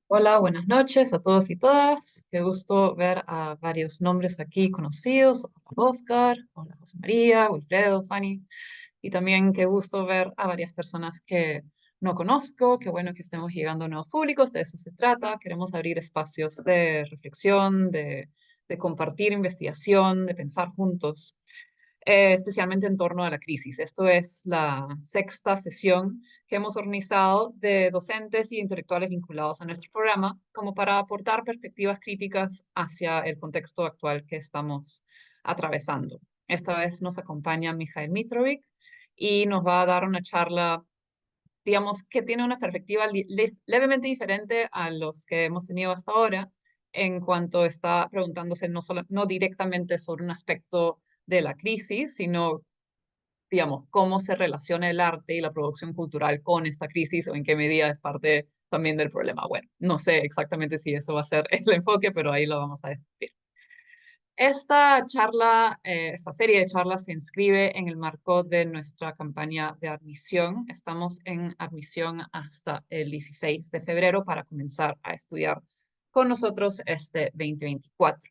Hola, buenas noches a todos y todas. Qué gusto ver a varios nombres aquí conocidos. Hola, Oscar, hola, José María, Wilfredo, Fanny. Y también qué gusto ver a varias personas que no conozco. Qué bueno que estemos llegando a nuevos públicos. De eso se trata. Queremos abrir espacios de reflexión, de compartir investigación, de pensar juntos, especialmente en torno a la crisis. Esto es la sexta sesión que hemos organizado de docentes y intelectuales vinculados a nuestro programa, como para aportar perspectivas críticas hacia el contexto actual que estamos atravesando. Esta vez nos acompaña Mijael Mitrovic y nos va a dar una charla, digamos, que tiene una perspectiva levemente diferente a los que hemos tenido hasta ahora, en cuanto está preguntándose no directamente sobre un aspecto de la crisis, sino, digamos, cómo se relaciona el arte y la producción cultural con esta crisis o en qué medida es parte también del problema. Bueno, no sé exactamente si eso va a ser el enfoque, pero ahí lo vamos a discutir. Esta charla, esta serie de charlas se inscribe en el marco de nuestra campaña de admisión. Estamos en admisión hasta el 16 de febrero para comenzar a estudiar con nosotros este 2024.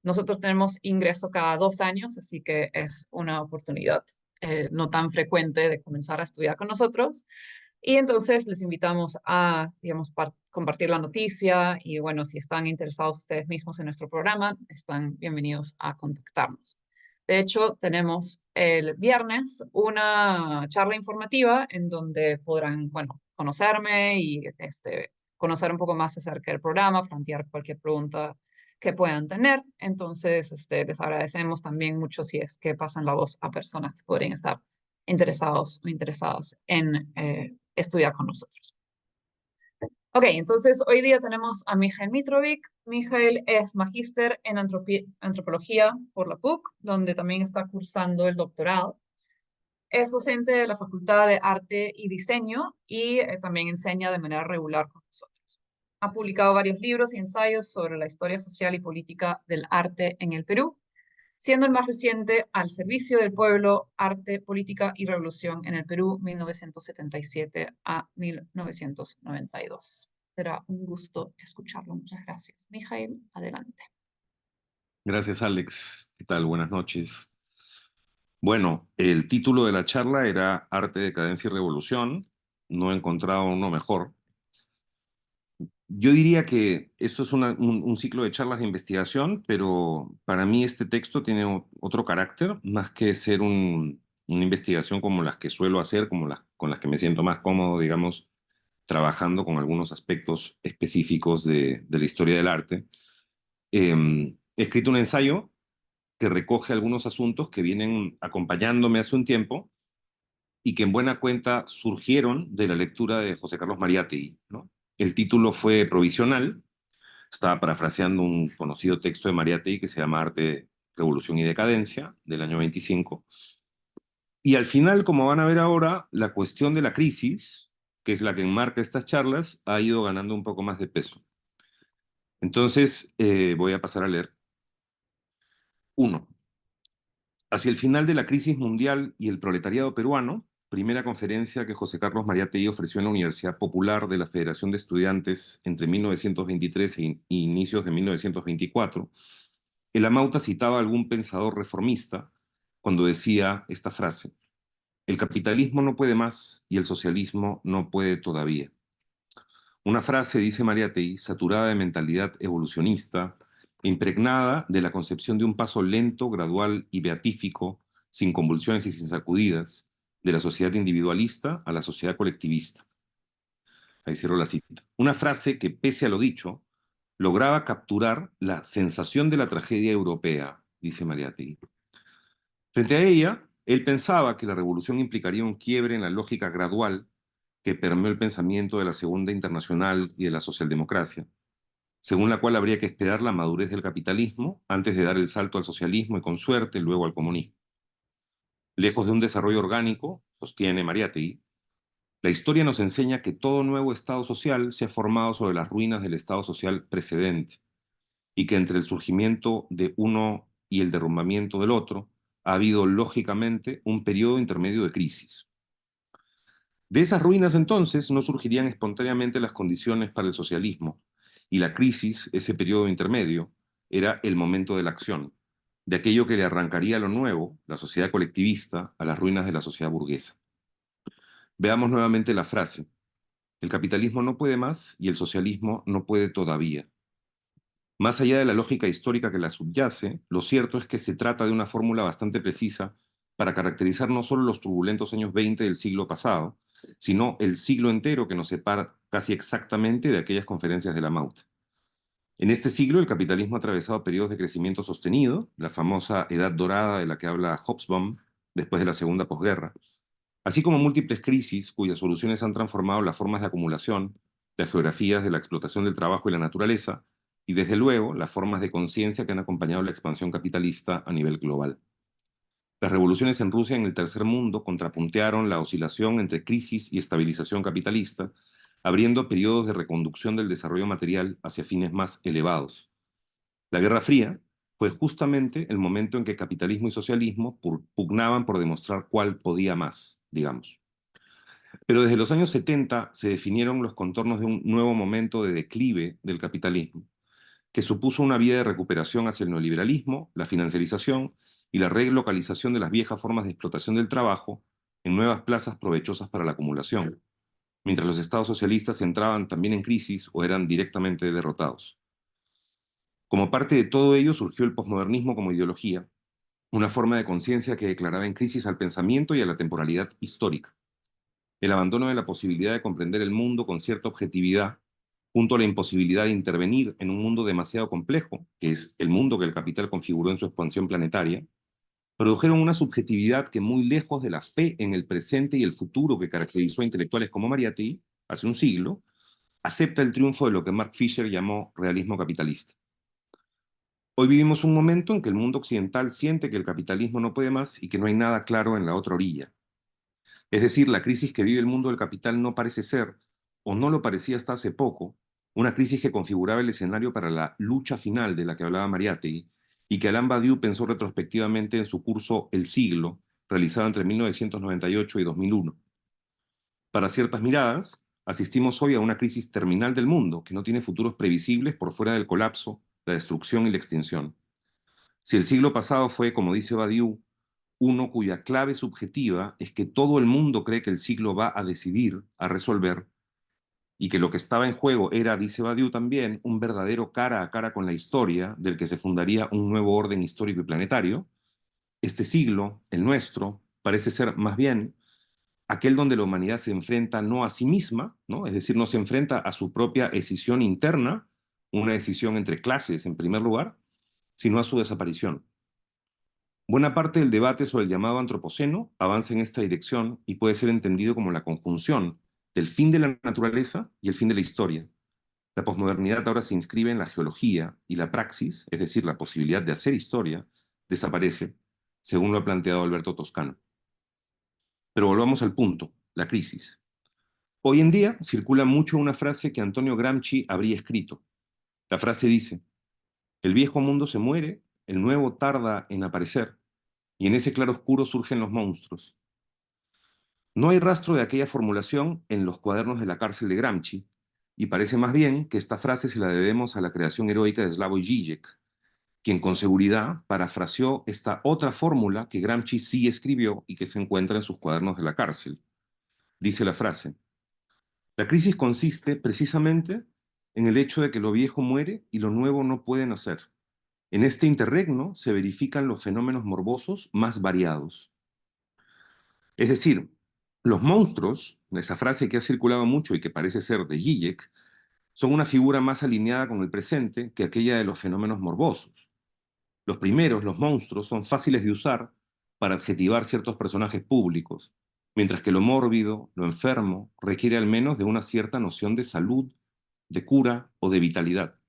Nosotros tenemos ingreso cada 2 años, así que es una oportunidad no tan frecuente de comenzar a estudiar con nosotros. Y entonces les invitamos a, digamos, compartir la noticia y bueno, si están interesados ustedes mismos en nuestro programa, están bienvenidos a contactarnos. De hecho, tenemos el viernes una charla informativa en donde podrán, bueno, conocerme y conocer un poco más acerca del programa, plantear cualquier pregunta que puedan tener. Entonces, les agradecemos también mucho si es que pasan la voz a personas que podrían estar interesados o interesadas en estudiar con nosotros. Ok, entonces hoy día tenemos a Mijael Mitrovic. Mijael es magíster en antropología por la PUC, donde también está cursando el doctorado. Es docente de la Facultad de Arte y Diseño y también enseña de manera regular con nosotros. Ha publicado varios libros y ensayos sobre la historia social y política del arte en el Perú, siendo el más reciente Al servicio del pueblo, arte, política y revolución en el Perú, 1977 a 1992. Será un gusto escucharlo. Muchas gracias. Mijail, adelante. Gracias, Alex. ¿Qué tal? Buenas noches. Bueno, el título de la charla era Arte, Decadencia y Revolución. No he encontrado uno mejor. Yo diría que esto es un ciclo de charlas de investigación, pero para mí este texto tiene otro carácter, más que ser una investigación como las que suelo hacer, como las con las que me siento más cómodo, digamos, trabajando con algunos aspectos específicos de la historia del arte. He escrito un ensayo que recoge algunos asuntos que vienen acompañándome hace un tiempo y que en buena cuenta surgieron de la lectura de José Carlos Mariátegui, ¿no? El título fue provisional, estaba parafraseando un conocido texto de Mariátegui que se llama Arte, Revolución y Decadencia, del año 25. Y al final, como van a ver ahora, la cuestión de la crisis, que es la que enmarca estas charlas, ha ido ganando un poco más de peso. Entonces, voy a pasar a leer. Uno, hacia el final de la crisis mundial y el proletariado peruano, primera conferencia que José Carlos Mariátegui ofreció en la Universidad Popular de la Federación de Estudiantes entre 1923 e inicios de 1924, el Amauta citaba a algún pensador reformista cuando decía esta frase: el capitalismo no puede más y el socialismo no puede todavía. Una frase, dice Mariátegui, saturada de mentalidad evolucionista, impregnada de la concepción de un paso lento, gradual y beatífico, sin convulsiones y sin sacudidas, de la sociedad individualista a la sociedad colectivista. Ahí cierro la cita. Una frase que, pese a lo dicho, lograba capturar la sensación de la tragedia europea, dice Mariátegui. Frente a ella, él pensaba que la revolución implicaría un quiebre en la lógica gradual que permeó el pensamiento de la Segunda Internacional y de la socialdemocracia, según la cual habría que esperar la madurez del capitalismo antes de dar el salto al socialismo y con suerte luego al comunismo. Lejos de un desarrollo orgánico, sostiene Mariátegui, la historia nos enseña que todo nuevo Estado social se ha formado sobre las ruinas del Estado social precedente y que entre el surgimiento de uno y el derrumbamiento del otro ha habido lógicamente un periodo intermedio de crisis. De esas ruinas entonces no surgirían espontáneamente las condiciones para el socialismo, y la crisis, ese periodo intermedio, era el momento de la acción, de aquello que le arrancaría lo nuevo, la sociedad colectivista, a las ruinas de la sociedad burguesa. Veamos nuevamente la frase. El capitalismo no puede más y el socialismo no puede todavía. Más allá de la lógica histórica que la subyace, lo cierto es que se trata de una fórmula bastante precisa para caracterizar no solo los turbulentos años 20 del siglo pasado, sino el siglo entero que nos separa casi exactamente de aquellas conferencias de la MAUT. En este siglo, el capitalismo ha atravesado periodos de crecimiento sostenido, la famosa edad dorada de la que habla Hobsbawm después de la segunda posguerra, así como múltiples crisis cuyas soluciones han transformado las formas de acumulación, las geografías de la explotación del trabajo y la naturaleza, y desde luego las formas de conciencia que han acompañado la expansión capitalista a nivel global. Las revoluciones en Rusia y en el Tercer Mundo contrapuntearon la oscilación entre crisis y estabilización capitalista, abriendo periodos de reconducción del desarrollo material hacia fines más elevados. La Guerra Fría fue justamente el momento en que capitalismo y socialismo pugnaban por demostrar cuál podía más, digamos. Pero desde los años 70 se definieron los contornos de un nuevo momento de declive del capitalismo, que supuso una vía de recuperación hacia el neoliberalismo, la financiarización y la relocalización de las viejas formas de explotación del trabajo en nuevas plazas provechosas para la acumulación, mientras los estados socialistas entraban también en crisis o eran directamente derrotados. Como parte de todo ello surgió el posmodernismo como ideología, una forma de conciencia que declaraba en crisis al pensamiento y a la temporalidad histórica. El abandono de la posibilidad de comprender el mundo con cierta objetividad, junto a la imposibilidad de intervenir en un mundo demasiado complejo, que es el mundo que el capital configuró en su expansión planetaria, produjeron una subjetividad que, muy lejos de la fe en el presente y el futuro que caracterizó a intelectuales como Mariátegui hace un siglo, acepta el triunfo de lo que Mark Fisher llamó realismo capitalista. Hoy vivimos un momento en que el mundo occidental siente que el capitalismo no puede más y que no hay nada claro en la otra orilla. Es decir, la crisis que vive el mundo del capital no parece ser, o no lo parecía hasta hace poco, una crisis que configuraba el escenario para la lucha final de la que hablaba Mariátegui y que Alain Badiou pensó retrospectivamente en su curso El siglo, realizado entre 1998 y 2001. Para ciertas miradas, asistimos hoy a una crisis terminal del mundo que no tiene futuros previsibles por fuera del colapso, la destrucción y la extinción. Si el siglo pasado fue, como dice Badiou, uno cuya clave subjetiva es que todo el mundo cree que el siglo va a decidir, a resolver, y que lo que estaba en juego era, dice Badiou también, un verdadero cara a cara con la historia del que se fundaría un nuevo orden histórico y planetario, este siglo, el nuestro, parece ser más bien aquel donde la humanidad se enfrenta no a sí misma, ¿no? Es decir, no se enfrenta a su propia escisión interna, una decisión entre clases en primer lugar, sino a su desaparición. Buena parte del debate sobre el llamado antropoceno avanza en esta dirección y puede ser entendido como la conjunción del fin de la naturaleza y el fin de la historia. La posmodernidad ahora se inscribe en la geología y la praxis, es decir, la posibilidad de hacer historia, desaparece, según lo ha planteado Alberto Toscano. Pero volvamos al punto, la crisis. Hoy en día circula mucho una frase que Antonio Gramsci habría escrito. La frase dice, el viejo mundo se muere, el nuevo tarda en aparecer, y en ese claroscuro surgen los monstruos. No hay rastro de aquella formulación en los cuadernos de la cárcel de Gramsci, y parece más bien que esta frase se la debemos a la creación heroica de Slavoj Žižek, quien con seguridad parafraseó esta otra fórmula que Gramsci sí escribió y que se encuentra en sus cuadernos de la cárcel. Dice la frase, la crisis consiste precisamente en el hecho de que lo viejo muere y lo nuevo no puede nacer. En este interregno se verifican los fenómenos morbosos más variados. Es decir, los monstruos, esa frase que ha circulado mucho y que parece ser de Žižek, son una figura más alineada con el presente que aquella de los fenómenos morbosos. Los primeros, los monstruos, son fáciles de usar para adjetivar ciertos personajes públicos, mientras que lo mórbido, lo enfermo, requiere al menos de una cierta noción de salud, de cura o de vitalidad.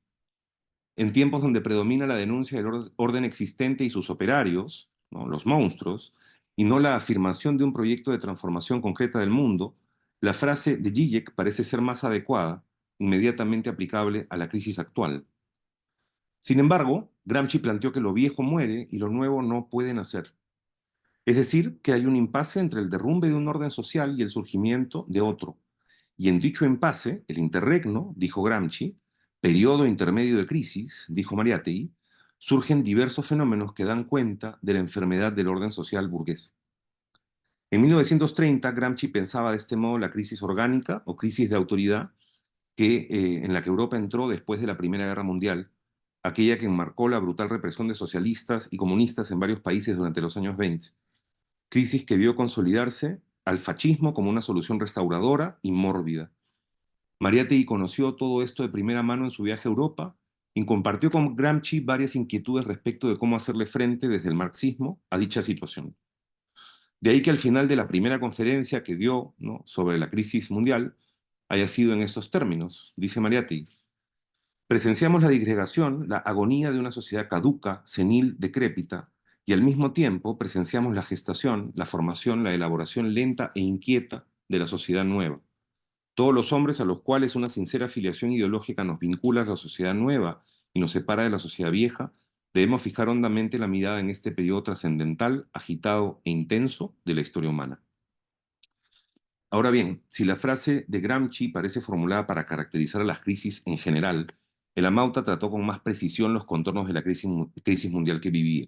En tiempos donde predomina la denuncia del orden existente y sus operarios, ¿no? Los monstruos, y no la afirmación de un proyecto de transformación concreta del mundo, la frase de Žižek parece ser más adecuada, inmediatamente aplicable a la crisis actual. Sin embargo, Gramsci planteó que lo viejo muere y lo nuevo no puede nacer. Es decir, que hay un impasse entre el derrumbe de un orden social y el surgimiento de otro. Y en dicho impasse, el interregno, dijo Gramsci, periodo intermedio de crisis, dijo Mariátegui, surgen diversos fenómenos que dan cuenta de la enfermedad del orden social burgués. En 1930, Gramsci pensaba de este modo la crisis orgánica o crisis de autoridad en la que Europa entró después de la Primera Guerra Mundial, aquella que enmarcó la brutal represión de socialistas y comunistas en varios países durante los años 20. Crisis que vio consolidarse al fascismo como una solución restauradora y mórbida. Mariátegui conoció todo esto de primera mano en su viaje a Europa y compartió con Gramsci varias inquietudes respecto de cómo hacerle frente desde el marxismo a dicha situación. De ahí que al final de la primera conferencia que dio, ¿no?, sobre la crisis mundial haya sido en estos términos, dice Mariátegui. Presenciamos la disgregación, la agonía de una sociedad caduca, senil, decrépita, y al mismo tiempo presenciamos la gestación, la formación, la elaboración lenta e inquieta de la sociedad nueva. Todos los hombres a los cuales una sincera afiliación ideológica nos vincula a la sociedad nueva y nos separa de la sociedad vieja, debemos fijar hondamente la mirada en este periodo trascendental, agitado e intenso de la historia humana. Ahora bien, si la frase de Gramsci parece formulada para caracterizar a las crisis en general, el Amauta trató con más precisión los contornos de la crisis mundial que vivía.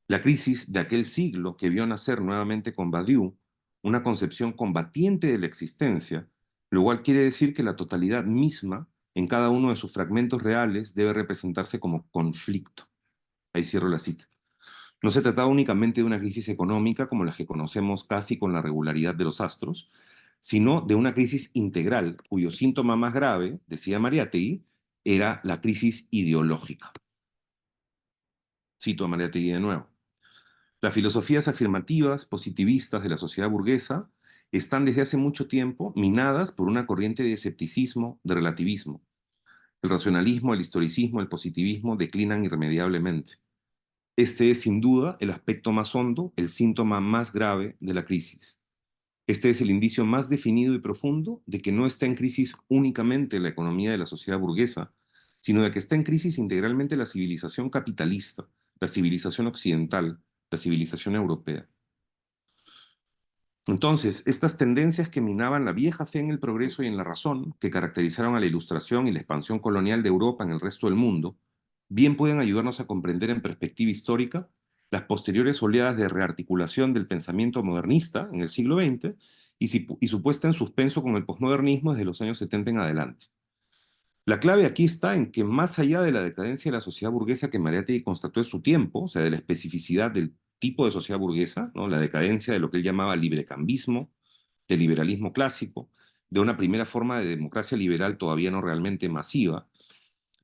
La crisis de aquel siglo que vio nacer nuevamente con Badiou una concepción combatiente de la existencia, lo cual quiere decir que la totalidad misma, en cada uno de sus fragmentos reales, debe representarse como conflicto. Ahí cierro la cita. No se trataba únicamente de una crisis económica como las que conocemos casi con la regularidad de los astros, sino de una crisis integral, cuyo síntoma más grave, decía Mariátegui, era la crisis ideológica. Cito a Mariátegui de nuevo. Las filosofías afirmativas, positivistas de la sociedad burguesa están desde hace mucho tiempo minadas por una corriente de escepticismo, de relativismo. El racionalismo, el historicismo, el positivismo declinan irremediablemente. Este es sin duda el aspecto más hondo, el síntoma más grave de la crisis. Este es el indicio más definido y profundo de que no está en crisis únicamente la economía de la sociedad burguesa, sino de que está en crisis integralmente la civilización capitalista, la civilización occidental, la civilización europea. Entonces, estas tendencias que minaban la vieja fe en el progreso y en la razón, que caracterizaron a la Ilustración y la expansión colonial de Europa en el resto del mundo, bien pueden ayudarnos a comprender en perspectiva histórica las posteriores oleadas de rearticulación del pensamiento modernista en el siglo XX y su puesta en suspenso con el posmodernismo desde los años 70 en adelante. La clave aquí está en que más allá de la decadencia de la sociedad burguesa que Mariátegui constató en su tiempo, o sea, de la especificidad del tipo de sociedad burguesa, ¿no?, la decadencia de lo que él llamaba librecambismo, del liberalismo clásico, de una primera forma de democracia liberal todavía no realmente masiva,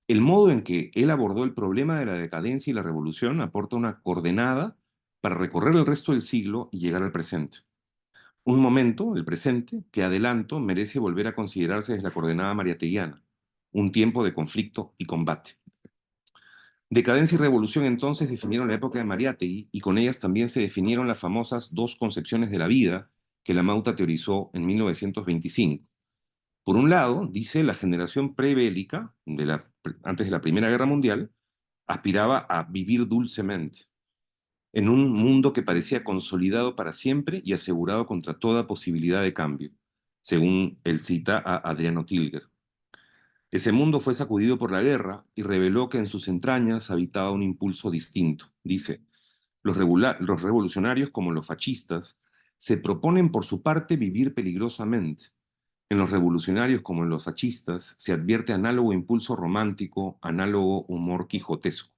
el modo en que él abordó el problema de la decadencia y la revolución aporta una coordenada para recorrer el resto del siglo y llegar al presente. Un momento, el presente, que adelanto, merece volver a considerarse desde la coordenada mariateguiana, un tiempo de conflicto y combate. Decadencia y revolución entonces definieron la época de Mariátegui y con ellas también se definieron las famosas dos concepciones de la vida que Lamauta teorizó en 1925. Por un lado, dice, la generación prebélica, antes de la Primera Guerra Mundial, aspiraba a vivir dulcemente, en un mundo que parecía consolidado para siempre y asegurado contra toda posibilidad de cambio, según él cita a Adriano Tilger. Ese mundo fue sacudido por la guerra y reveló que en sus entrañas habitaba un impulso distinto. Dice, los revolucionarios como los fascistas se proponen por su parte vivir peligrosamente. En los revolucionarios como en los fascistas se advierte análogo impulso romántico, análogo humor quijotesco.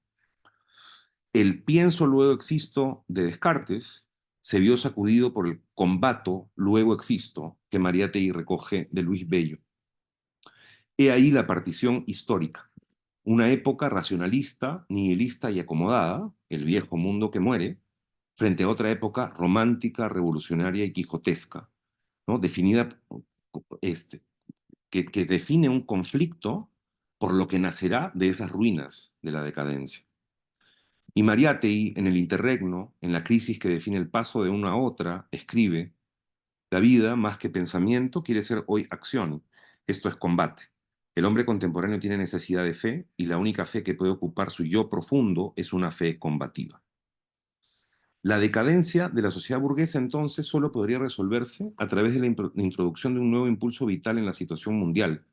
El pienso luego existo de Descartes se vio sacudido por el combato luego existo que Mariátegui recoge de Luis Bello. He ahí la partición histórica. Una época racionalista, nihilista y acomodada, el viejo mundo que muere, frente a otra época romántica, revolucionaria y quijotesca, ¿no?, definida, este, que define un conflicto por lo que nacerá de esas ruinas de la decadencia. Y Mariátegui, en el interregno, en la crisis que define el paso de una a otra, escribe, la vida, más que pensamiento, quiere ser hoy acción. Esto es combate. El hombre contemporáneo tiene necesidad de fe y la única fe que puede ocupar su yo profundo es una fe combativa. La decadencia de la sociedad burguesa entonces solo podría resolverse a través de la introducción de un nuevo impulso vital en la situación mundial,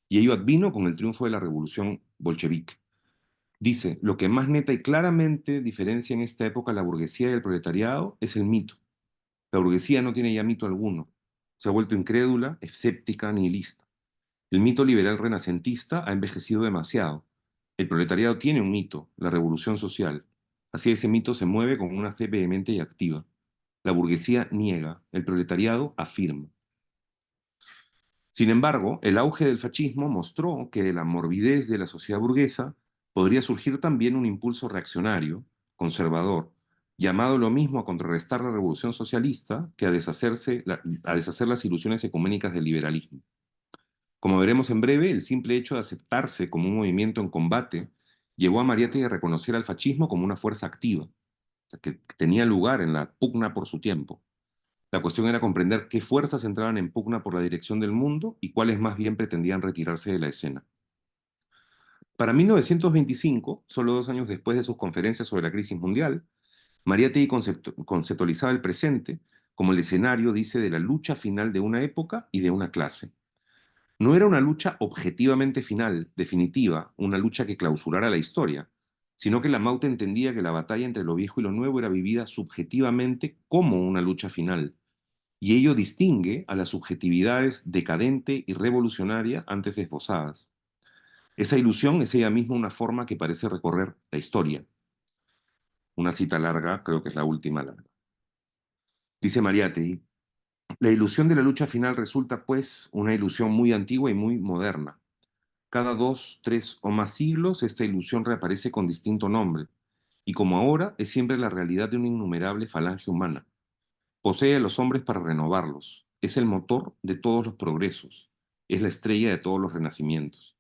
y ello advino con el triunfo de la revolución bolchevique. Dice, lo que más neta y claramente diferencia en esta época la burguesía y el proletariado es el mito. La burguesía no tiene ya mito alguno. Se ha vuelto incrédula, escéptica, nihilista. El mito liberal renacentista ha envejecido demasiado. El proletariado tiene un mito, la revolución social. Así ese mito se mueve con una fe vehemente y activa. La burguesía niega, el proletariado afirma. Sin embargo, el auge del fascismo mostró que de la morbidez de la sociedad burguesa podría surgir también un impulso reaccionario, conservador, llamado lo mismo a contrarrestar la revolución socialista que a deshacer las ilusiones ecuménicas del liberalismo. Como veremos en breve, el simple hecho de aceptarse como un movimiento en combate llevó a Mariátegui a reconocer al fascismo como una fuerza activa, o sea, que tenía lugar en la pugna por su tiempo. La cuestión era comprender qué fuerzas entraban en pugna por la dirección del mundo y cuáles más bien pretendían retirarse de la escena. Para 1925, solo 2 años después de sus conferencias sobre la crisis mundial, Mariátegui conceptualizaba el presente como el escenario, dice, de la lucha final de una época y de una clase. No era una lucha objetivamente final, definitiva, una lucha que clausurara la historia, sino que Lamauta entendía que la batalla entre lo viejo y lo nuevo era vivida subjetivamente como una lucha final, y ello distingue a las subjetividades decadente y revolucionaria antes esbozadas. Esa ilusión es ella misma una forma que parece recorrer la historia. Una cita larga, creo que es la última larga. Dice Mariátegui, la ilusión de la lucha final resulta, pues, una ilusión muy antigua y muy moderna. Cada 2, 3 o más siglos esta ilusión reaparece con distinto nombre, y como ahora es siempre la realidad de una innumerable falange humana. Posee a los hombres para renovarlos, es el motor de todos los progresos, es la estrella de todos los renacimientos.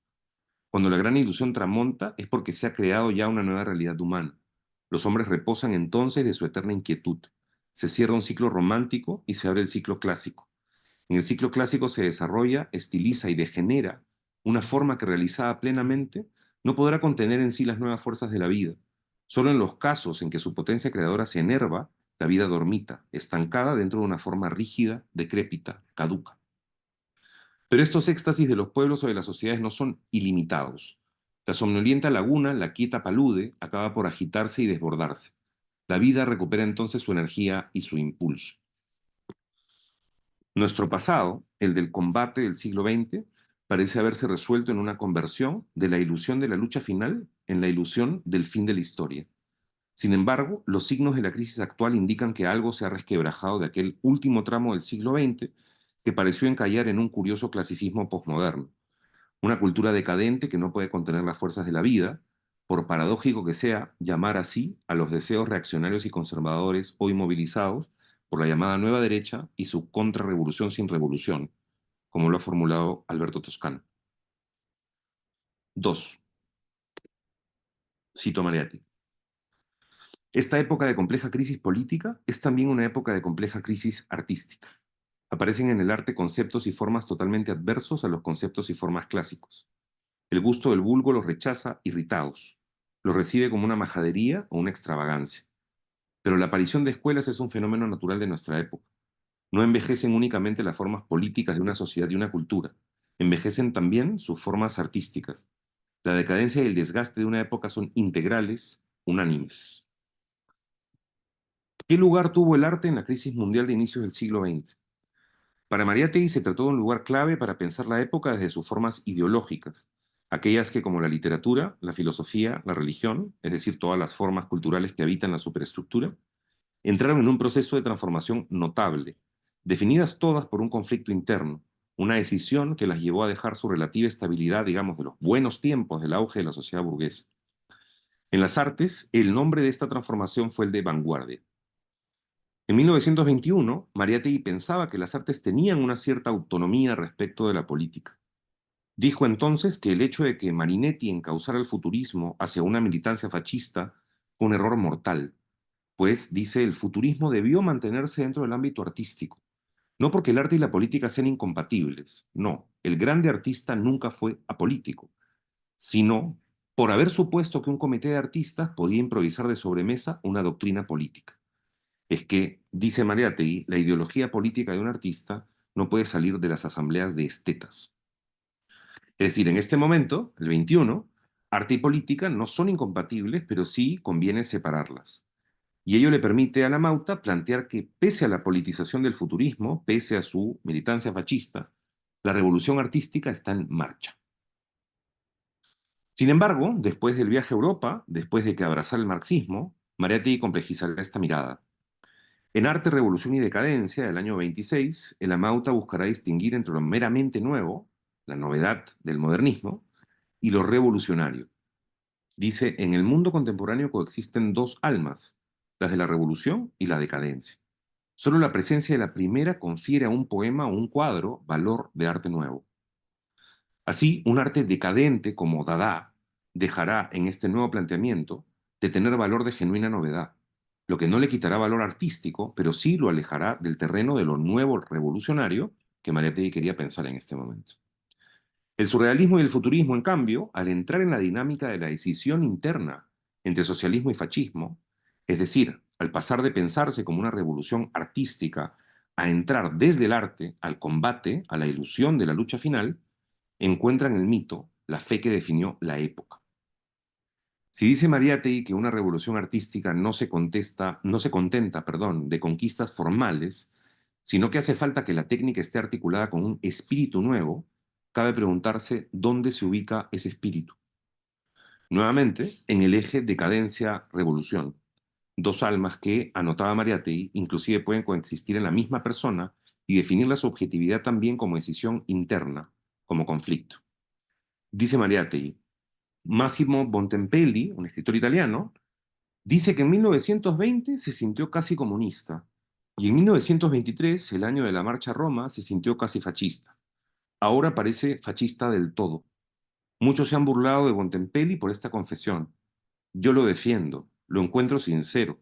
Cuando la gran ilusión tramonta es porque se ha creado ya una nueva realidad humana. Los hombres reposan entonces de su eterna inquietud. Se cierra un ciclo romántico y se abre el ciclo clásico. En el ciclo clásico se desarrolla, estiliza y degenera una forma que realizada plenamente no podrá contener en sí las nuevas fuerzas de la vida. Solo en los casos en que su potencia creadora se enerva, la vida dormita, estancada dentro de una forma rígida, decrépita, caduca. Pero estos éxtasis de los pueblos o de las sociedades no son ilimitados. La somnolienta laguna, la quieta palude, acaba por agitarse y desbordarse. La vida recupera entonces su energía y su impulso. Nuestro pasado, el del combate del siglo XX, parece haberse resuelto en una conversión de la ilusión de la lucha final en la ilusión del fin de la historia. Sin embargo, los signos de la crisis actual indican que algo se ha resquebrajado de aquel último tramo del siglo XX que pareció encallar en un curioso clasicismo posmoderno, una cultura decadente que no puede contener las fuerzas de la vida, por paradójico que sea, llamar así a los deseos reaccionarios y conservadores hoy movilizados por la llamada nueva derecha y su contrarrevolución sin revolución, como lo ha formulado Alberto Toscano. 2. Cito a Mariátegui. Esta época de compleja crisis política es también una época de compleja crisis artística. Aparecen en el arte conceptos y formas totalmente adversos a los conceptos y formas clásicos. El gusto del vulgo los rechaza irritados, los recibe como una majadería o una extravagancia. Pero la aparición de escuelas es un fenómeno natural de nuestra época. No envejecen únicamente las formas políticas de una sociedad y una cultura, envejecen también sus formas artísticas. La decadencia y el desgaste de una época son integrales, unánimes. ¿Qué lugar tuvo el arte en la crisis mundial de inicios del siglo XX? Para Mariátegui se trató de un lugar clave para pensar la época desde sus formas ideológicas, aquellas que, como la literatura, la filosofía, la religión, es decir, todas las formas culturales que habitan la superestructura, entraron en un proceso de transformación notable, definidas todas por un conflicto interno, una decisión que las llevó a dejar su relativa estabilidad, digamos, de los buenos tiempos del auge de la sociedad burguesa. En las artes, el nombre de esta transformación fue el de vanguardia. En 1921, Mariátegui pensaba que las artes tenían una cierta autonomía respecto de la política. Dijo entonces que el hecho de que Marinetti encauzara el futurismo hacia una militancia fascista fue un error mortal, pues, dice, el futurismo debió mantenerse dentro del ámbito artístico. No porque el arte y la política sean incompatibles, no, el grande artista nunca fue apolítico, sino por haber supuesto que un comité de artistas podía improvisar de sobremesa una doctrina política. es que, dice Mariátegui, la ideología política de un artista no puede salir de las asambleas de estetas. Es decir, en este momento, el 21, arte y política no son incompatibles, pero sí conviene separarlas. Y ello le permite a la Mauta plantear que, pese a la politización del futurismo, pese a su militancia fascista, la revolución artística está en marcha. Sin embargo, después del viaje a Europa, después de que abrazara el marxismo, Mariátegui complejizará esta mirada. En Arte, Revolución y Decadencia, del año 26, el Amauta buscará distinguir entre lo meramente nuevo, la novedad del modernismo, y lo revolucionario. Dice, en el mundo contemporáneo coexisten dos almas, las de la revolución y la decadencia. Solo la presencia de la primera confiere a un poema o un cuadro valor de arte nuevo. Así, un arte decadente como Dada dejará en este nuevo planteamiento de tener valor de genuina novedad, lo que no le quitará valor artístico, pero sí lo alejará del terreno de lo nuevo revolucionario que Mariátegui quería pensar en este momento. El surrealismo y el futurismo, en cambio, al entrar en la dinámica de la decisión interna entre socialismo y fascismo, es decir, al pasar de pensarse como una revolución artística a entrar desde el arte al combate, a la ilusión de la lucha final, encuentran el mito, la fe que definió la época. Si dice Mariátegui que una revolución artística no se contenta, perdón, de conquistas formales, sino que hace falta que la técnica esté articulada con un espíritu nuevo, cabe preguntarse dónde se ubica ese espíritu. Nuevamente, en el eje decadencia-revolución, dos almas que, anotaba Mariátegui, inclusive pueden coexistir en la misma persona y definir la subjetividad también como decisión interna, como conflicto. Dice Mariátegui, Massimo Bontempelli, un escritor italiano, dice que en 1920 se sintió casi comunista y en 1923, el año de la Marcha a Roma, se sintió casi fascista. Ahora parece fascista del todo. Muchos se han burlado de Bontempelli por esta confesión. Yo lo defiendo, lo encuentro sincero.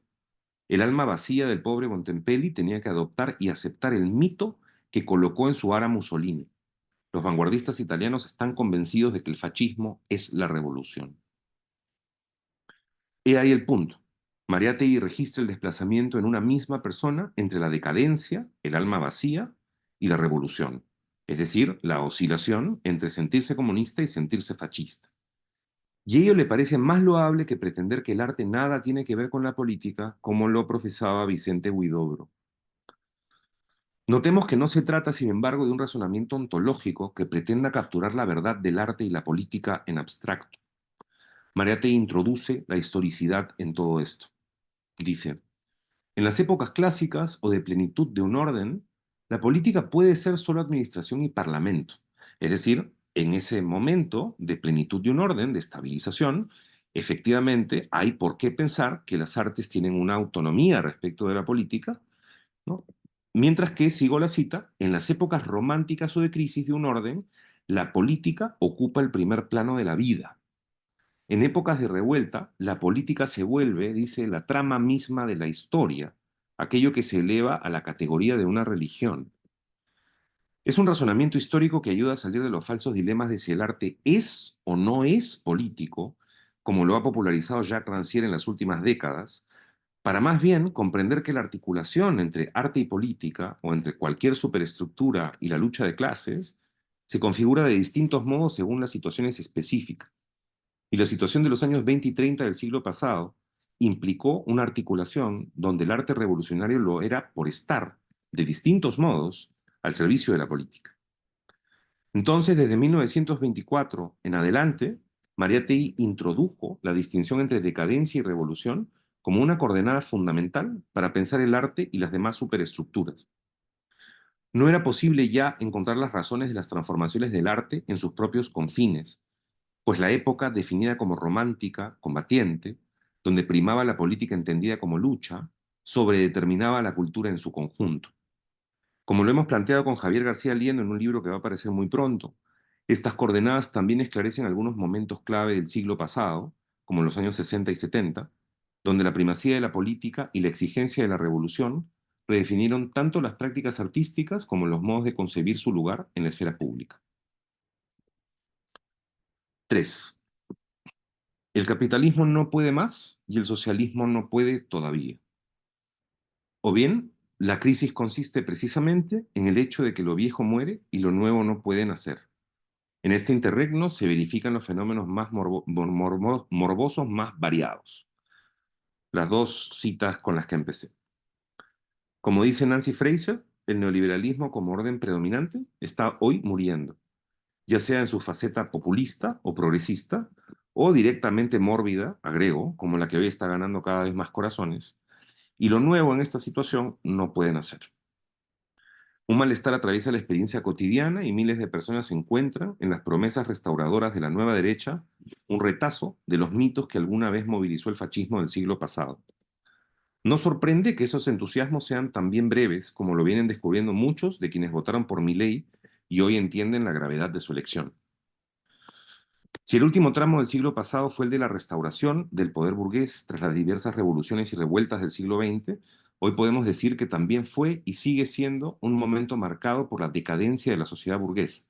El alma vacía del pobre Bontempelli tenía que adoptar y aceptar el mito que colocó en su ara Mussolini. Los vanguardistas italianos están convencidos de que el fascismo es la revolución. He ahí el punto. Mariátegui registra el desplazamiento en una misma persona entre la decadencia, el alma vacía, y la revolución, es decir, la oscilación entre sentirse comunista y sentirse fascista. Y ello le parece más loable que pretender que el arte nada tiene que ver con la política, como lo profesaba Vicente Huidobro. Notemos que no se trata, sin embargo, de un razonamiento ontológico que pretenda capturar la verdad del arte y la política en abstracto. Mariátegui introduce la historicidad en todo esto. Dice, en las épocas clásicas o de plenitud de un orden, la política puede ser solo administración y parlamento. Es decir, en ese momento de plenitud de un orden, de estabilización, efectivamente hay por qué pensar que las artes tienen una autonomía respecto de la política, ¿no? Mientras que, sigo la cita, en las épocas románticas o de crisis de un orden, la política ocupa el primer plano de la vida. En épocas de revuelta, la política se vuelve, dice, la trama misma de la historia, aquello que se eleva a la categoría de una religión. Es un razonamiento histórico que ayuda a salir de los falsos dilemas de si el arte es o no es político, como lo ha popularizado Jacques Rancière en las últimas décadas, para más bien comprender que la articulación entre arte y política, o entre cualquier superestructura y la lucha de clases, se configura de distintos modos según las situaciones específicas. Y la situación de los años 20 y 30 del siglo pasado implicó una articulación donde el arte revolucionario lo era por estar, de distintos modos, al servicio de la política. Entonces, desde 1924 en adelante, Mariátegui introdujo la distinción entre decadencia y revolución como una coordenada fundamental para pensar el arte y las demás superestructuras. No era posible ya encontrar las razones de las transformaciones del arte en sus propios confines, pues la época definida como romántica, combatiente, donde primaba la política entendida como lucha, sobredeterminaba la cultura en su conjunto. Como lo hemos planteado con Javier García Liendo en un libro que va a aparecer muy pronto, estas coordenadas también esclarecen algunos momentos clave del siglo pasado, como en los años 60 y 70, donde la primacía de la política y la exigencia de la revolución redefinieron tanto las prácticas artísticas como los modos de concebir su lugar en la esfera pública. 3. El capitalismo no puede más y el socialismo no puede todavía. O bien, la crisis consiste precisamente en el hecho de que lo viejo muere y lo nuevo no puede nacer. En este interregno se verifican los fenómenos más morbosos más variados. Las dos citas con las que empecé. Como dice Nancy Fraser, el neoliberalismo como orden predominante está hoy muriendo, ya sea en su faceta populista o progresista, o directamente mórbida, agrego, como la que hoy está ganando cada vez más corazones, y lo nuevo en esta situación no puede nacer. Un malestar atraviesa la experiencia cotidiana y miles de personas encuentran en las promesas restauradoras de la nueva derecha un retazo de los mitos que alguna vez movilizó el fascismo del siglo pasado. No sorprende que esos entusiasmos sean también breves, como lo vienen descubriendo muchos de quienes votaron por Milei y hoy entienden la gravedad de su elección. Si el último tramo del siglo pasado fue el de la restauración del poder burgués tras las diversas revoluciones y revueltas del siglo XX, hoy podemos decir que también fue y sigue siendo un momento marcado por la decadencia de la sociedad burguesa.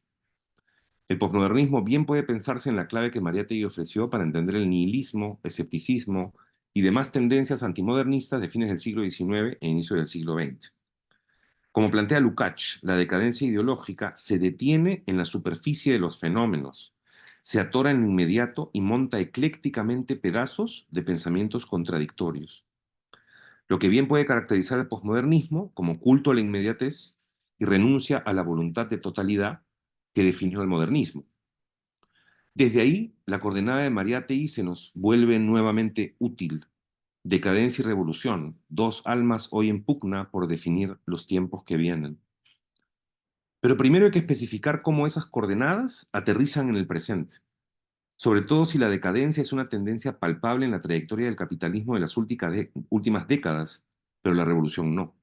El posmodernismo bien puede pensarse en la clave que Mariátegui ofreció para entender el nihilismo, escepticismo y demás tendencias antimodernistas de fines del siglo XIX e inicio del siglo XX. Como plantea Lukács, la decadencia ideológica se detiene en la superficie de los fenómenos, se atora en lo inmediato y monta eclécticamente pedazos de pensamientos contradictorios. Lo que bien puede caracterizar el posmodernismo como culto a la inmediatez y renuncia a la voluntad de totalidad que definió el modernismo. Desde ahí, la coordenada de Mariátegui se nos vuelve nuevamente útil. Decadencia y revolución, dos almas hoy en pugna por definir los tiempos que vienen. Pero primero hay que especificar cómo esas coordenadas aterrizan en el presente, sobre todo si la decadencia es una tendencia palpable en la trayectoria del capitalismo de las últimas décadas, pero la revolución no.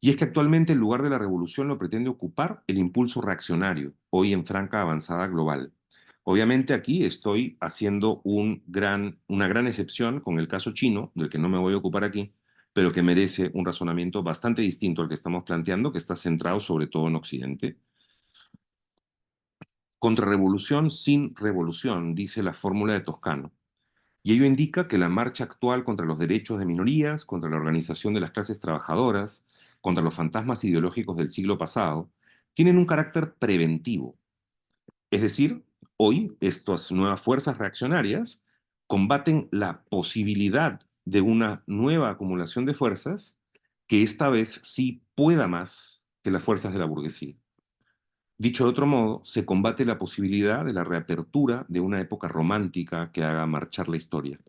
Y es que actualmente el lugar de la revolución lo pretende ocupar el impulso reaccionario, hoy en franca avanzada global. Obviamente aquí estoy haciendo una gran excepción con el caso chino, del que no me voy a ocupar aquí, pero que merece un razonamiento bastante distinto al que estamos planteando, que está centrado sobre todo en Occidente. Contrarrevolución sin revolución, dice la fórmula de Toscano. Y ello indica que la marcha actual contra los derechos de minorías, contra la organización de las clases trabajadoras, contra los fantasmas ideológicos del siglo pasado, tienen un carácter preventivo. Es decir, hoy estas nuevas fuerzas reaccionarias combaten la posibilidad de una nueva acumulación de fuerzas que esta vez sí pueda más que las fuerzas de la burguesía. Dicho de otro modo, se combate la posibilidad de la reapertura de una época romántica que haga marchar la historia.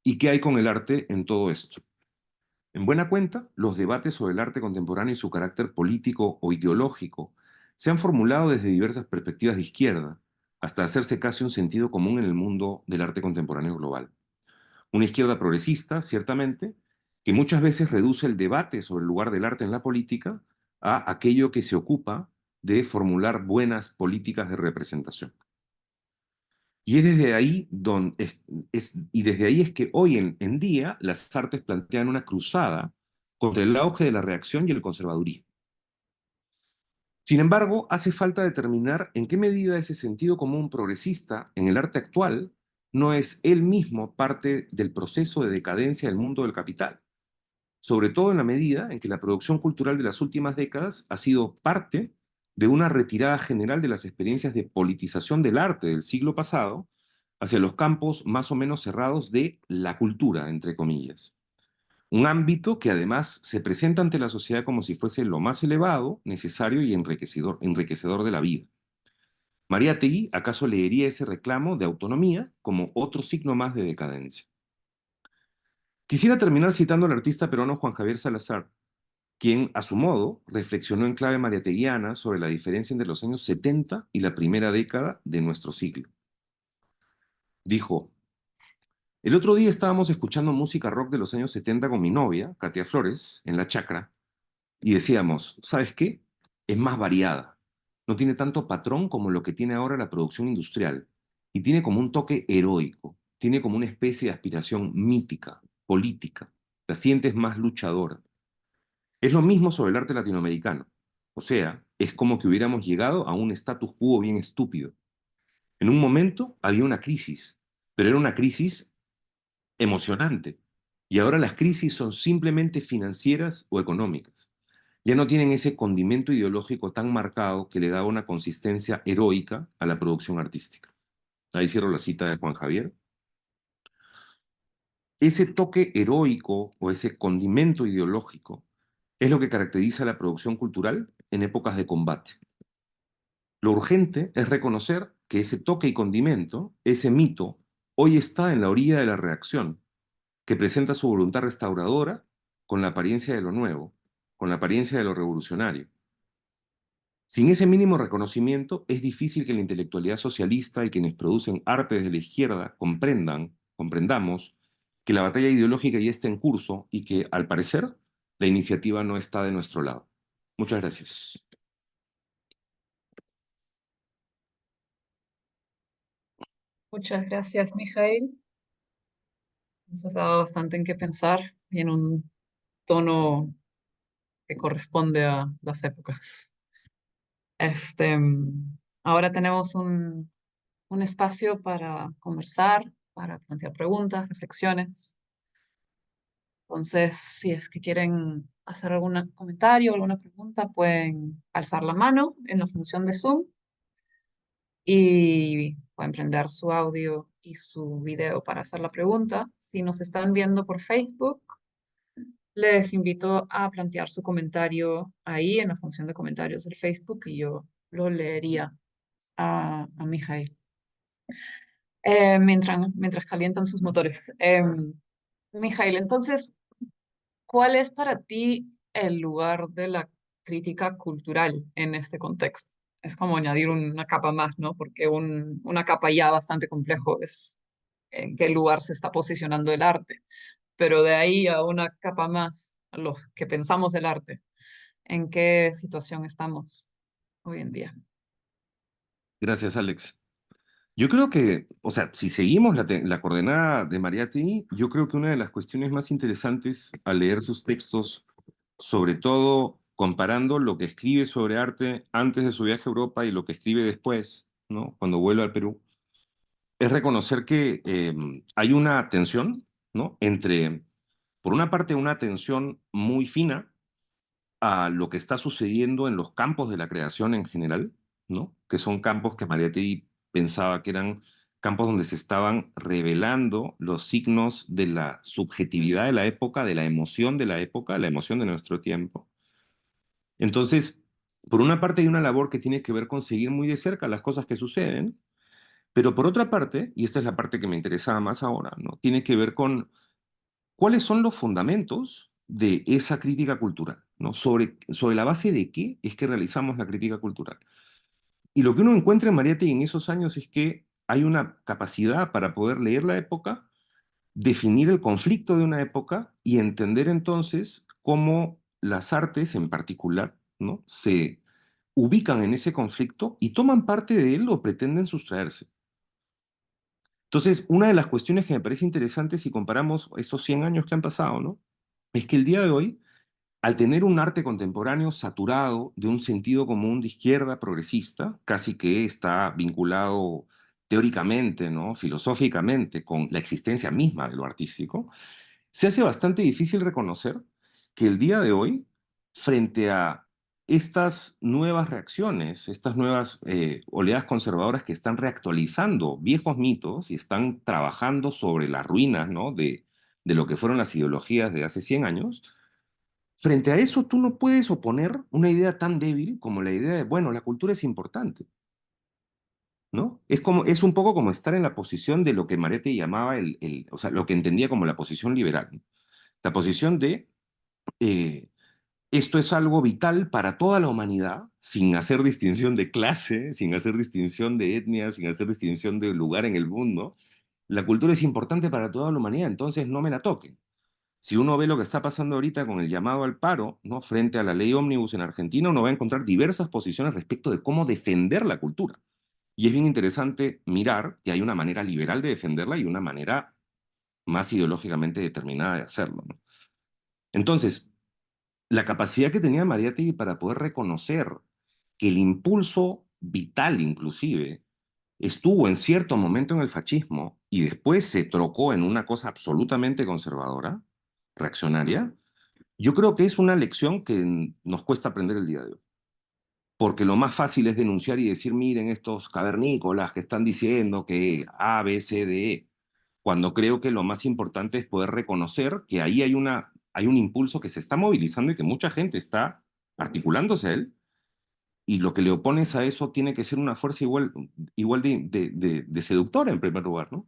¿Y qué hay con el arte en todo esto? En buena cuenta, los debates sobre el arte contemporáneo y su carácter político o ideológico se han formulado desde diversas perspectivas de izquierda, hasta hacerse casi un sentido común en el mundo del arte contemporáneo global. Una izquierda progresista, ciertamente, que muchas veces reduce el debate sobre el lugar del arte en la política a aquello que se ocupa de formular buenas políticas de representación. Y es desde ahí, y desde ahí es que hoy en día las artes plantean una cruzada contra el auge de la reacción y el conservadurismo. Sin embargo, hace falta determinar en qué medida ese sentido común progresista en el arte actual no es él mismo parte del proceso de decadencia del mundo del capital, sobre todo en la medida en que la producción cultural de las últimas décadas ha sido parte de una retirada general de las experiencias de politización del arte del siglo pasado hacia los campos más o menos cerrados de la cultura, entre comillas. Un ámbito que además se presenta ante la sociedad como si fuese lo más elevado, necesario y enriquecedor de la vida. Mariátegui acaso leería ese reclamo de autonomía como otro signo más de decadencia. Quisiera terminar citando al artista peruano Juan Javier Salazar, quien, a su modo, reflexionó en clave mariateguiana sobre la diferencia entre los años 70 y la primera década de nuestro siglo. Dijo, el otro día estábamos escuchando música rock de los años 70 con mi novia, Katia Flores, en la chacra, y decíamos, ¿sabes qué? Es más variada. No tiene tanto patrón como lo que tiene ahora la producción industrial, y tiene como un toque heroico, tiene como una especie de aspiración mítica, política, la sientes más luchadora. Es lo mismo sobre el arte latinoamericano. O sea, es como que hubiéramos llegado a un status quo bien estúpido. En un momento había una crisis, pero era una crisis emocionante. Y ahora las crisis son simplemente financieras o económicas. Ya no tienen ese condimento ideológico tan marcado que le da una consistencia heroica a la producción artística. Ahí cierro la cita de Juan Javier. Ese toque heroico o ese condimento ideológico es lo que caracteriza la producción cultural en épocas de combate. Lo urgente es reconocer que ese toque y condimento, ese mito, hoy está en la orilla de la reacción, que presenta su voluntad restauradora con la apariencia de lo nuevo, con la apariencia de lo revolucionario. Sin ese mínimo reconocimiento, es difícil que la intelectualidad socialista y quienes producen arte desde la izquierda comprendamos que la batalla ideológica ya está en curso y que, al parecer, la iniciativa no está de nuestro lado. Muchas gracias. Muchas gracias, Mijail. Nos has dado bastante en qué pensar y en un tono que corresponde a las épocas. Ahora tenemos un espacio para conversar, para plantear preguntas, reflexiones. Entonces, si es que quieren hacer algún comentario, alguna pregunta, pueden alzar la mano en la función de Zoom y pueden prender su audio y su video para hacer la pregunta. Si nos están viendo por Facebook, les invito a plantear su comentario ahí en la función de comentarios del Facebook y yo lo leería a Mijail mientras calientan sus motores. Mijail, entonces, ¿cuál es para ti el lugar de la crítica cultural en este contexto? Es como añadir una capa más, ¿no? Porque una capa ya bastante complejo es en qué lugar se está posicionando el arte, pero de ahí a una capa más, a los que pensamos del arte, ¿en qué situación estamos hoy en día? Gracias, Alex. Yo creo que, o sea, si seguimos la coordenada de Mariátegui, yo creo que una de las cuestiones más interesantes al leer sus textos, sobre todo comparando lo que escribe sobre arte antes de su viaje a Europa y lo que escribe después, ¿no? Cuando vuelve al Perú, es reconocer que hay una tensión, ¿no? Entre, por una parte, una tensión muy fina a lo que está sucediendo en los campos de la creación en general, ¿no? Que son campos que Mariátegui pensaba que eran campos donde se estaban revelando los signos de la subjetividad de la época, de la emoción de la época, la emoción de nuestro tiempo. Entonces, por una parte hay una labor que tiene que ver con seguir muy de cerca las cosas que suceden, pero por otra parte, y esta es la parte que me interesaba más ahora, ¿no? Tiene que ver con ¿cuáles son los fundamentos de esa crítica cultural? ¿No? Sobre la base de qué es que realizamos la crítica cultural. Y lo que uno encuentra en Mariátegui en esos años es que hay una capacidad para poder leer la época, definir el conflicto de una época y entender entonces cómo las artes en particular, ¿no? Se ubican en ese conflicto y toman parte de él o pretenden sustraerse. Entonces, una de las cuestiones que me parece interesante si comparamos estos 100 años que han pasado, ¿no? Es que el día de hoy, al tener un arte contemporáneo saturado de un sentido común de izquierda progresista, casi que está vinculado teóricamente, ¿no? Filosóficamente con la existencia misma de lo artístico, se hace bastante difícil reconocer que el día de hoy, frente a estas nuevas reacciones, estas nuevas oleadas conservadoras que están reactualizando viejos mitos y están trabajando sobre las ruinas, ¿no? de lo que fueron las ideologías de hace 100 años, frente a eso tú no puedes oponer una idea tan débil como la idea de, bueno, la cultura es importante, ¿no? Es un poco como estar en la posición de lo que Maretti llamaba o sea, lo que entendía como la posición liberal, ¿no? La posición de eh, esto es algo vital para toda la humanidad, sin hacer distinción de clase, sin hacer distinción de etnia, sin hacer distinción de lugar en el mundo. La cultura es importante para toda la humanidad, entonces no me la toquen. Si uno ve lo que está pasando ahorita con el llamado al paro, ¿no? Frente a la ley ómnibus en Argentina, uno va a encontrar diversas posiciones respecto de cómo defender la cultura. Y es bien interesante mirar que hay una manera liberal de defenderla y una manera más ideológicamente determinada de hacerlo, ¿no? Entonces, la capacidad que tenía Mariátegui para poder reconocer que el impulso vital, inclusive, estuvo en cierto momento en el fascismo y después se trocó en una cosa absolutamente conservadora, reaccionaria, yo creo que es una lección que nos cuesta aprender el día de hoy. Porque lo más fácil es denunciar y decir, miren estos cavernícolas que están diciendo que A, B, C, D, E, cuando creo que lo más importante es poder reconocer que ahí hay un impulso que se está movilizando y que mucha gente está articulándose a él, y lo que le opones a eso tiene que ser una fuerza igual de seductora en primer lugar, ¿no?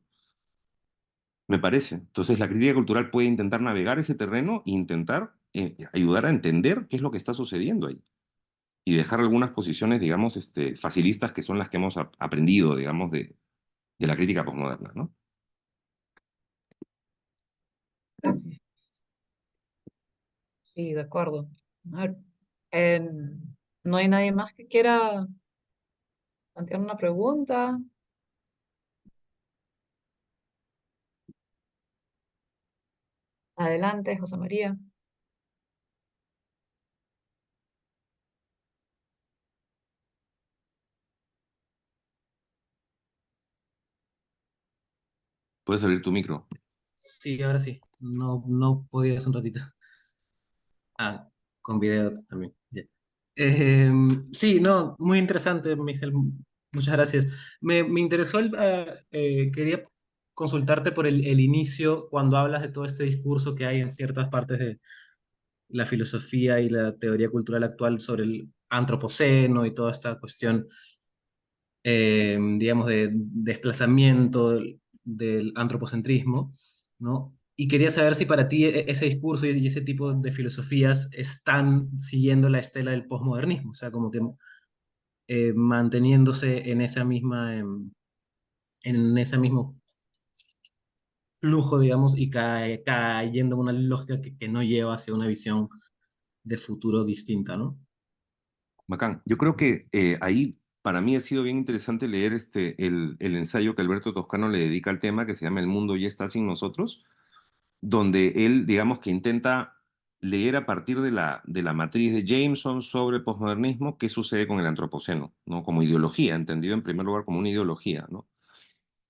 Me parece. Entonces la crítica cultural puede intentar navegar ese terreno e intentar ayudar a entender qué es lo que está sucediendo ahí y dejar algunas posiciones, digamos, facilistas que son las que hemos aprendido, digamos, de la crítica posmoderna, ¿no? Gracias. Sí, de acuerdo. A ver, ¿no hay nadie más que quiera plantear una pregunta? Adelante, José María. Puedes abrir tu micro. Sí, ahora sí. No, no podía hace un ratito. Ah, con video también. Ya. Sí, no, muy interesante, Miguel. Muchas gracias. Me interesó, quería consultarte por el inicio, cuando hablas de todo este discurso que hay en ciertas partes de la filosofía y la teoría cultural actual sobre el antropoceno y toda esta cuestión, digamos, de desplazamiento del antropocentrismo, ¿no? Y quería saber si para ti ese discurso y ese tipo de filosofías están siguiendo la estela del posmodernismo, o sea, como que manteniéndose en esa misma, en ese mismo flujo, digamos, y cayendo en una lógica que no lleva hacia una visión de futuro distinta, ¿no? Bacán. Yo creo que ahí para mí ha sido bien interesante leer el ensayo que Alberto Toscano le dedica al tema que se llama El mundo ya está sin nosotros, donde él, digamos que intenta leer a partir de la matriz de Jameson sobre el posmodernismo qué sucede con el antropoceno, ¿no? Como ideología, entendido en primer lugar como una ideología, ¿no?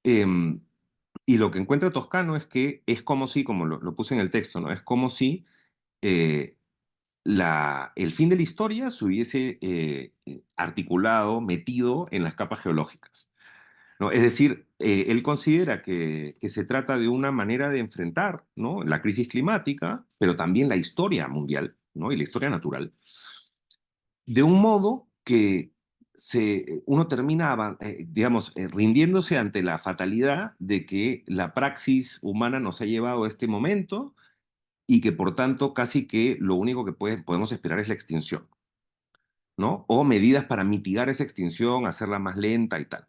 Em, y lo que encuentra Toscano es que es como si, como lo puse en el texto, ¿no? Es como si eh, el fin de la historia se hubiese articulado, metido en las capas geológicas, ¿no? Es decir, él considera que se trata de una manera de enfrentar, ¿no? La crisis climática, pero también la historia mundial, ¿no? Y la historia natural, de un modo que uno termina, digamos, rindiéndose ante la fatalidad de que la praxis humana nos ha llevado a este momento y que por tanto casi que lo único que podemos esperar es la extinción, ¿no? O medidas para mitigar esa extinción, hacerla más lenta y tal.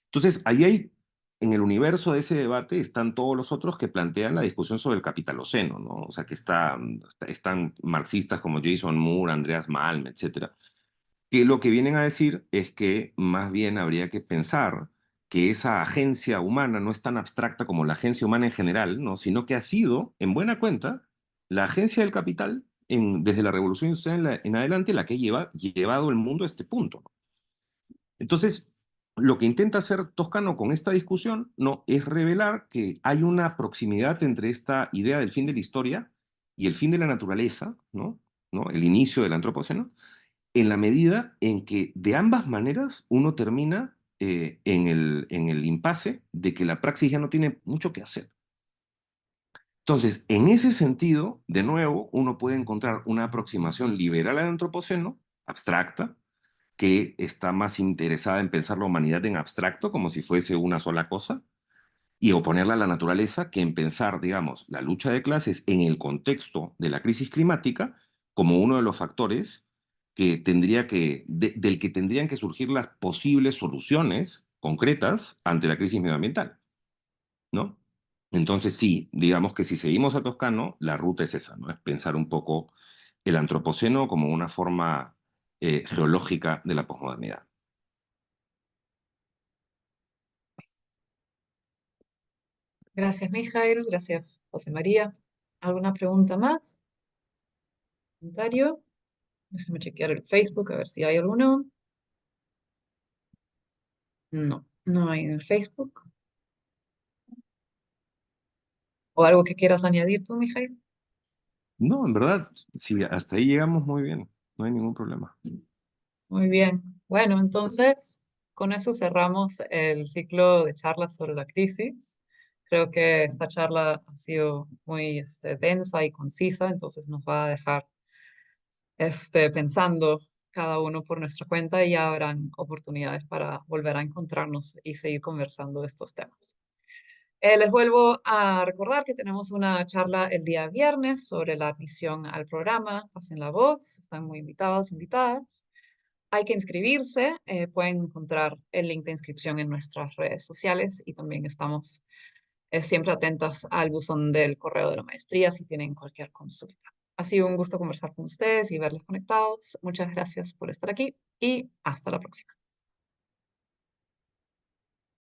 Entonces, ahí hay, en el universo de ese debate están todos los otros que plantean la discusión sobre el capitaloceno, ¿no? O sea, que están marxistas como Jason Moore, Andreas Malm, etcétera, que lo que vienen a decir es que más bien habría que pensar que esa agencia humana no es tan abstracta como la agencia humana en general, ¿no? Sino que ha sido, en buena cuenta, la agencia del capital desde la Revolución Industrial en adelante la que ha llevado el mundo a este punto. Entonces, lo que intenta hacer Toscano con esta discusión, ¿no? Es revelar que hay una proximidad entre esta idea del fin de la historia y el fin de la naturaleza, ¿no? El inicio del antropoceno, en la medida en que de ambas maneras uno termina en el impasse de que la praxis ya no tiene mucho que hacer. Entonces, en ese sentido, de nuevo, uno puede encontrar una aproximación liberal al antropoceno, abstracta, que está más interesada en pensar la humanidad en abstracto, como si fuese una sola cosa, y oponerla a la naturaleza, que en pensar, digamos, la lucha de clases en el contexto de la crisis climática como uno de los factores del que tendrían que surgir las posibles soluciones concretas ante la crisis medioambiental, ¿no? Entonces sí, digamos que si seguimos a Toscano, la ruta es esa, ¿no? Es pensar un poco el antropoceno como una forma geológica de la posmodernidad. Gracias, Mijail. Gracias, José María. ¿Alguna pregunta más? ¿Comentario? Déjame chequear el Facebook a ver si hay alguno. No, no hay en el Facebook. ¿O algo que quieras añadir tú, Mijail? No, en verdad, sí, hasta ahí llegamos muy bien, no hay ningún problema. Muy bien. Bueno, entonces, con eso cerramos el ciclo de charlas sobre la crisis. Creo que esta charla ha sido muy densa y concisa, entonces nos va a dejar pensando cada uno por nuestra cuenta y ya habrán oportunidades para volver a encontrarnos y seguir conversando de estos temas. Les vuelvo a recordar que tenemos una charla el día viernes sobre la admisión al programa. Pasen la voz, están muy invitados, invitadas. Hay que inscribirse, pueden encontrar el link de inscripción en nuestras redes sociales y también estamos siempre atentas al buzón del correo de la maestría si tienen cualquier consulta. Ha sido un gusto conversar con ustedes y verles conectados. Muchas gracias por estar aquí y hasta la próxima.